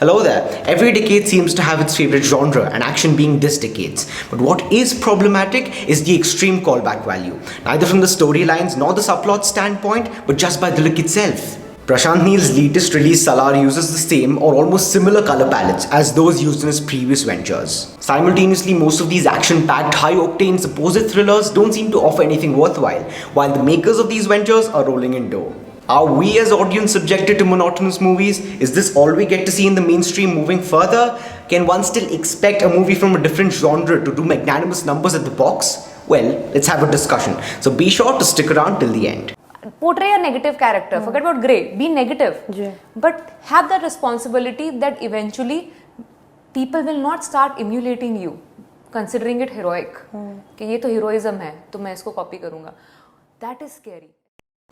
Hello there. Every decade seems to have its favorite genre, and action being this decade's. But what is problematic is the extreme callback value, neither from the storylines nor the subplot standpoint, but just by the look itself. Prashant Neel's latest release Salar uses the same or almost similar color palettes as those used in his previous ventures. Simultaneously, most of these action-packed, high-octane supposed thrillers don't seem to offer anything worthwhile, while the makers of these ventures are rolling in dough. Are we as audience subjected to monotonous movies? Is this all we get to see in the mainstream moving further? Can one still expect a movie from a different genre to do magnanimous numbers at the box? Well, let's have a discussion. So be sure to stick around till the end. Portray a negative character, forget about grey, be negative, but have that responsibility that eventually people will not start emulating you, considering it heroic. कि ये तो heroism है, तो मैं इसको copy करूँगा. That is scary.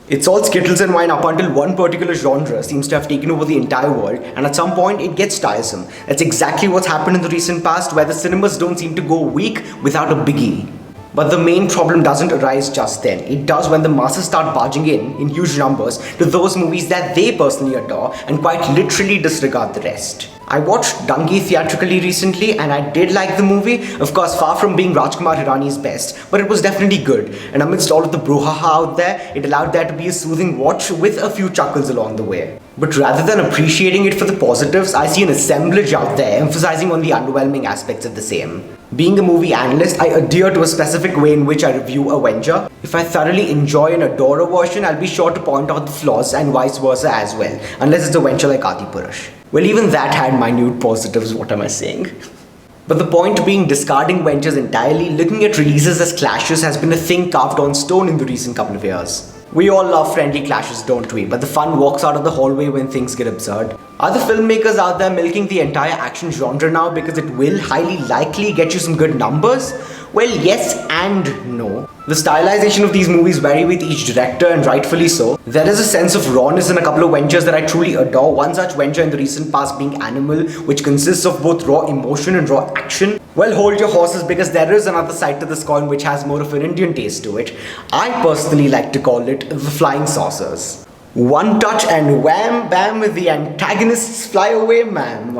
It's all skittles and wine up until one particular genre seems to have taken over the entire world, and at some point it gets tiresome. That's exactly what's happened in the recent past, where the cinemas don't seem to go weak without a biggie. But the main problem doesn't arise just then. It does when the masses start barging in huge numbers to those movies that they personally adore and quite literally disregard the rest. I watched Dangi theatrically recently and I did like the movie. Of course, far from being Rajkumar Hirani's best, but it was definitely good. And amidst all of the brouhaha out there, it allowed there to be a soothing watch with a few chuckles along the way. But rather than appreciating it for the positives, I see an assemblage out there emphasizing on the underwhelming aspects of the same. Being a movie analyst, I adhere to a specific way in which I review a venture. If I thoroughly enjoy and adore a version, I'll be sure to point out the flaws and vice versa as well, unless it's a venture like Adipurush. Well, even that had minute positives, what am I saying? But the point being, discarding ventures entirely, looking at releases as clashes has been a thing carved on stone in the recent couple of years. We all love friendly clashes, don't we? But the fun walks out of the hallway when things get absurd. Are the filmmakers out there milking the entire action genre now because it will highly likely get you some good numbers? Well, yes and no. The stylization of these movies vary with each director, and rightfully so. There is a sense of rawness in a couple of ventures that I truly adore. One such venture in the recent past being Animal, which consists of both raw emotion and raw action. Well, hold your horses, because there is another side to this coin which has more of an Indian taste to it. I personally like to call it the flying saucers. One touch and wham bam, the antagonists fly away, ma'am.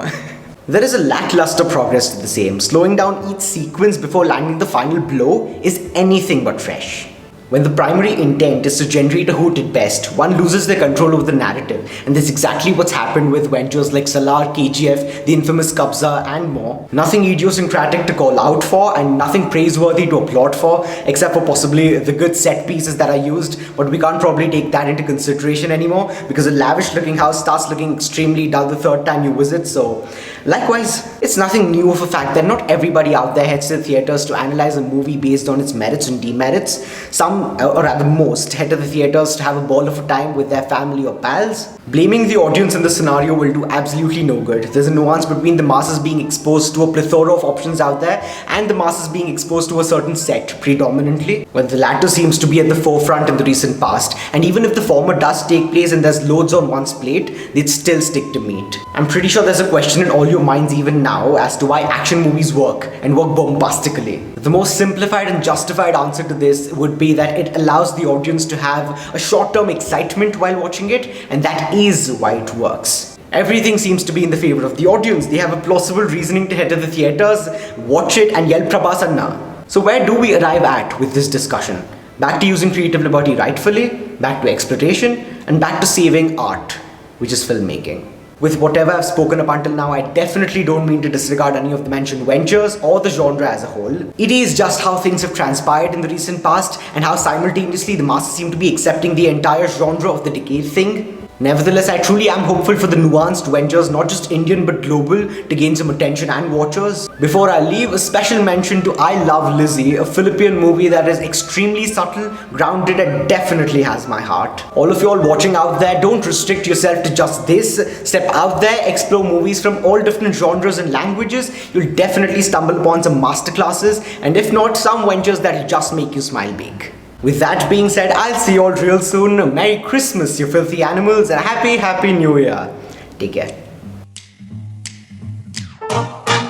There is a lackluster progress to the same. Slowing down each sequence before landing the final blow is anything but fresh. When the primary intent is to generate a who did best, one loses their control over the narrative, and that's exactly what's happened with ventures like Salar, KGF, the infamous Kabza, and more. Nothing idiosyncratic to call out for, and nothing praiseworthy to applaud for, except for possibly the good set pieces that are used, but we can't probably take that into consideration anymore, because a lavish looking house starts looking extremely dull the third time you visit. So likewise, it's nothing new of a fact that not everybody out there heads to the theaters to analyze a movie based on its merits and demerits. Some, or rather most, head to the theaters to have a ball of a time with their family or pals. Blaming the audience in this scenario will do absolutely no good. There's a nuance between the masses being exposed to a plethora of options out there and the masses being exposed to a certain set predominantly, when the latter seems to be at the forefront in the recent past. And even if the former does take place and there's loads on one's plate, they'd still stick to meat. I'm pretty sure there's a question in all your minds even now as to why action movies work, and work bombastically. The most simplified and justified answer to this would be that it allows the audience to have a short-term excitement while watching it, and that is why it works. Everything seems to be in the favor of the audience. They have a plausible reasoning to head to the theaters, watch it, and yell Prabhasanna. So where do we arrive at with this discussion? Back to using creative liberty rightfully, back to exploitation, and back to saving art, which is filmmaking. With whatever I've spoken up until now, I definitely don't mean to disregard any of the mentioned ventures or the genre as a whole. It is just how things have transpired in the recent past, and how simultaneously the masses seem to be accepting the entire genre of the decade thing. Nevertheless, I truly am hopeful for the nuanced ventures, not just Indian but global, to gain some attention and watchers. Before I leave, a special mention to I Love Lizzie, a Philippine movie that is extremely subtle, grounded, and definitely has my heart. All of you all watching out there, don't restrict yourself to just this. Step out there, explore movies from all different genres and languages. You'll definitely stumble upon some masterclasses, and if not, some ventures that'll just make you smile big. With that being said, I'll see you all real soon. Merry Christmas, you filthy animals, and Happy New Year. Take care.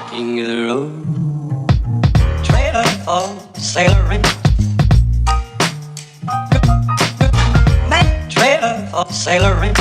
King of the road, trailer for sailoring. Trailer for sailoring.